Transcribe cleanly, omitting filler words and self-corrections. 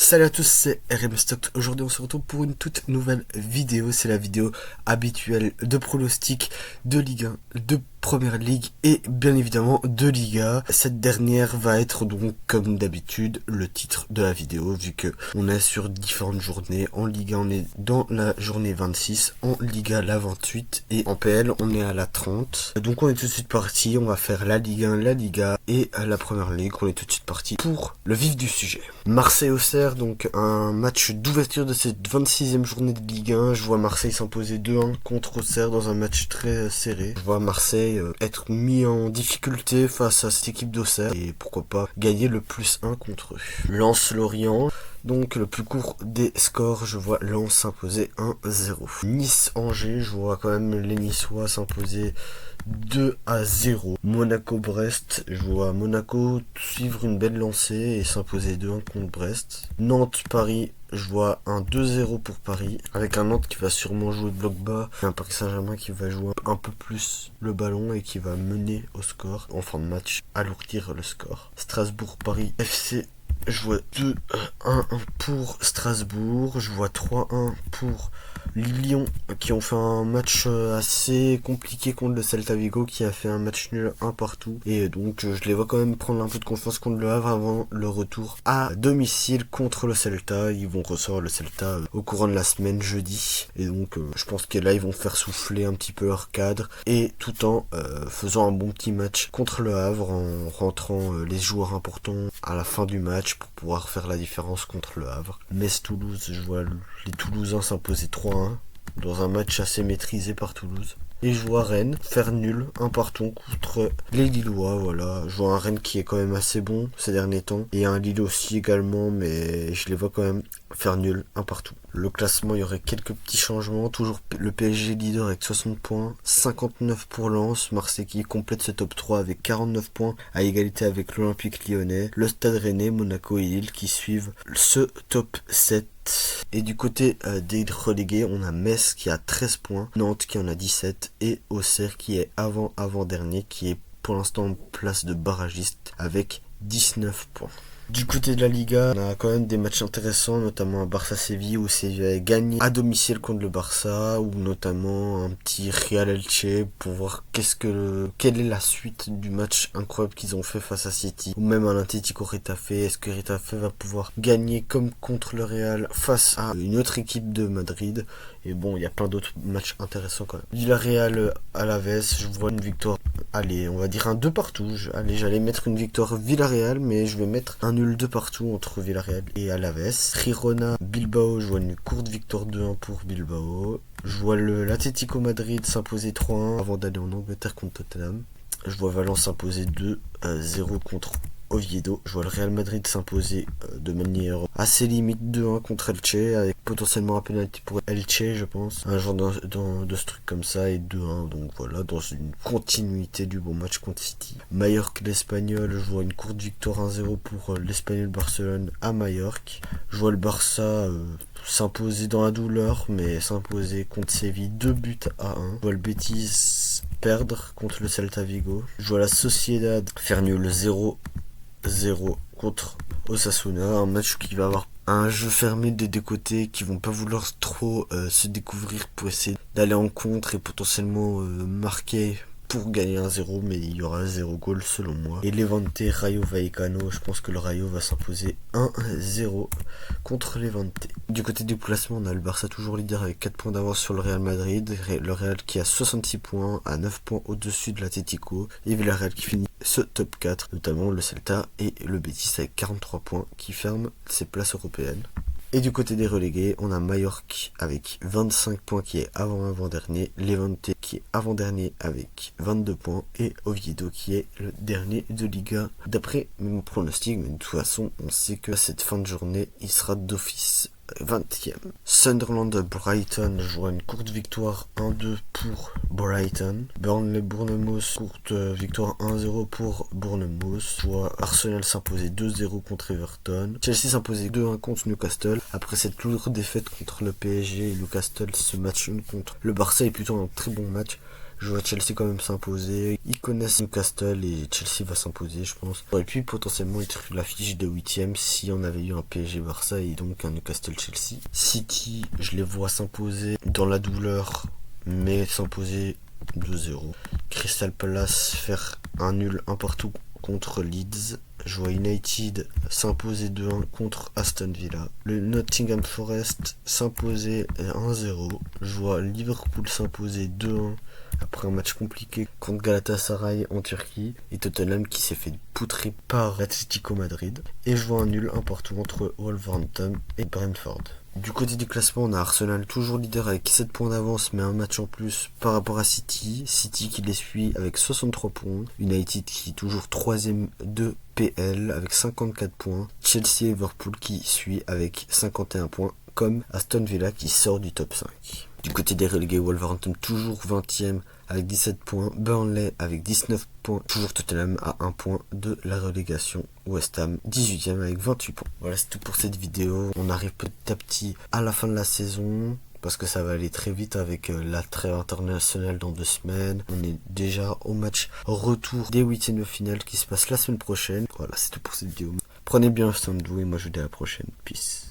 Salut à tous, c'est RM Stock. Aujourd'hui on se retrouve pour une toute nouvelle vidéo. C'est la vidéo habituelle de pronostic de Ligue 1, de Première Ligue et bien évidemment de Liga. Cette dernière va être donc comme d'habitude le titre de la vidéo, vu que on est sur différentes journées. En Ligue 1 on est dans la journée 26, en Liga la 28 et en PL on est à la 30. Donc on est tout de suite parti, on va faire la Ligue 1, la Liga et la Première Ligue. On est tout de suite parti pour le vif du sujet. Marseille-Auxerre, donc un match d'ouverture de cette 26e journée de Ligue 1. Je vois Marseille s'imposer 2-1 contre Auxerre dans un match très serré. Je vois Marseille être mis en difficulté face à cette équipe d'Auxerre et pourquoi pas gagner le +1 contre eux. Lens-Lorient. Donc le plus court des scores, je vois Lens s'imposer 1-0. Nice-Angers, je vois quand même les Niçois s'imposer 2-0. Monaco-Brest, je vois Monaco suivre une belle lancée et s'imposer 2-1 contre Brest. Nantes-Paris, je vois un 2-0 pour Paris, avec un Nantes qui va sûrement jouer bloc bas, et un Paris Saint-Germain qui va jouer un peu plus le ballon et qui va mener au score en fin de match, alourdir le score. Strasbourg-Paris FC, je vois 2-1 pour Strasbourg, je vois 3-1 pour Lyon qui ont fait un match assez compliqué contre le Celta Vigo qui a fait un match nul 1 partout, et donc je les vois quand même prendre un peu de confiance contre le Havre avant le retour à domicile contre le Celta. Ils vont recevoir le Celta au courant de la semaine jeudi, et donc je pense que là ils vont faire souffler un petit peu leur cadre et tout en faisant un bon petit match contre le Havre en rentrant les joueurs importants à la fin du match pour pouvoir faire la différence contre le Havre. Metz-Toulouse, je vois les Toulousains s'imposer 3-1 dans un match assez maîtrisé par Toulouse. Et je vois Rennes faire nul, un partout contre les Lillois, voilà. Je vois un Rennes qui est quand même assez bon ces derniers temps. Et un Lille aussi également, mais je les vois quand même faire nul, un partout. Le classement, il y aurait quelques petits changements. Toujours le PSG leader avec 60 points, 59 pour Lens. Marseille qui complète ce top 3 avec 49 points à égalité avec l'Olympique Lyonnais. Le Stade Rennais, Monaco et Lille qui suivent ce top 7. Et du côté des relégués, on a Metz qui a 13 points, Nantes qui en a 17 et Auxerre qui est avant-dernier, qui est pour l'instant en place de barragiste avec 19 points. Du côté de la Liga, on a quand même des matchs intéressants, notamment un Barça-Séville où Séville a gagné à domicile contre le Barça, ou notamment un petit Real Elche pour voir quelle est la suite du match incroyable qu'ils ont fait face à City, ou même un Atlético Retafe. Est-ce que Retafe va pouvoir gagner comme contre le Real face à une autre équipe de Madrid? Et bon, il y a plein d'autres matchs intéressants quand même. Villarreal Alaves, je vois une victoire. Allez, on va dire un 2 partout. J'allais mettre une victoire Villarreal, mais je vais mettre un nul 2 partout entre Villarreal et Alaves. Girona Bilbao, je vois une courte victoire 2-1 pour Bilbao. Je vois l'Atlético Madrid s'imposer 3-1 avant d'aller en Angleterre contre Tottenham. Je vois Valence s'imposer 2-0 contre Oviedo. Je vois le Real Madrid s'imposer de manière assez limite 2-1 contre Elche, avec potentiellement un penalty pour Elche, je pense. Un genre de ce truc comme ça, et 2-1. Donc voilà, dans une continuité du bon match contre City. Majorque l'Espagnol, je vois une courte victoire 1-0 pour l'Espagnol Barcelone à Majorque. Je vois le Barça s'imposer dans la douleur, mais s'imposer contre Séville 2-1. Je vois le Betis perdre contre le Celta Vigo. Je vois la Sociedad faire nul 0-0 contre Osasuna, un match qui va avoir un jeu fermé des deux côtés, qui vont pas vouloir trop se découvrir pour essayer d'aller en contre et potentiellement marquer pour gagner 1-0, mais il y aura 0 goal selon moi. Et Levante Rayo Vallecano, je pense que le Rayo va s'imposer 1-0 contre Levante. Du côté du placement, on a le Barça toujours leader avec 4 points d'avance sur le Real Madrid, le Real qui a 66 points, à 9 points au-dessus de l'Atlético, et Villarreal qui finit ce top 4, notamment le Celta et le Betis avec 43 points qui ferment ses places européennes. Et du côté des relégués, on a Majorque avec 25 points qui est avant-dernier, Levante qui est avant-dernier avec 22 points et Oviedo qui est le dernier de Liga d'après mon pronostic. Mais de toute façon, on sait que à cette fin de journée, il sera d'office 20e. Sunderland-Brighton, je vois une courte victoire 1-2 pour Brighton. Burnley-Bournemouth, courte victoire 1-0 pour Bournemouth. Je vois Arsenal s'imposer 2-0 contre Everton. Chelsea s'imposer 2-1 contre Newcastle. Après cette lourde défaite contre le PSG et Newcastle, ce match contre le Barça est plutôt un très bon match. Je vois Chelsea quand même s'imposer. Ils connaissent Newcastle et Chelsea va s'imposer, je pense. Et puis potentiellement être l'affiche de 8ème si on avait eu un PSG Barça et donc un Newcastle Chelsea. City, je les vois s'imposer dans la douleur, mais s'imposer 2-0. Crystal Palace faire un nul un partout contre Leeds. Je vois United s'imposer 2-1 contre Aston Villa. Le Nottingham Forest s'imposer 1-0. Je vois Liverpool s'imposer 2-1 après un match compliqué contre Galatasaray en Turquie. Et Tottenham qui s'est fait poutrer par l'Atlético Madrid. Et je vois un nul un partout entre Wolverhampton et Brentford. Du côté du classement, on a Arsenal toujours leader avec 7 points d'avance, mais un match en plus par rapport à City. City qui les suit avec 63 points. United qui est toujours 3ème de PL avec 54 points. Chelsea et Liverpool qui suit avec 51 points, comme Aston Villa qui sort du top 5. Du côté des relégués, Wolverhampton toujours 20ème avec 17 points. Burnley avec 19 points. Toujours Tottenham à 1 point de la relégation. West Ham 18ème avec 28 points. Voilà, c'est tout pour cette vidéo. On arrive petit à petit à la fin de la saison, parce que ça va aller très vite avec la trêve internationale dans 2 semaines. On est déjà au match retour des 8e de finale qui se passe la semaine prochaine. Voilà, c'est tout pour cette vidéo. Prenez bien soin de vous et moi je vous dis à la prochaine. Peace.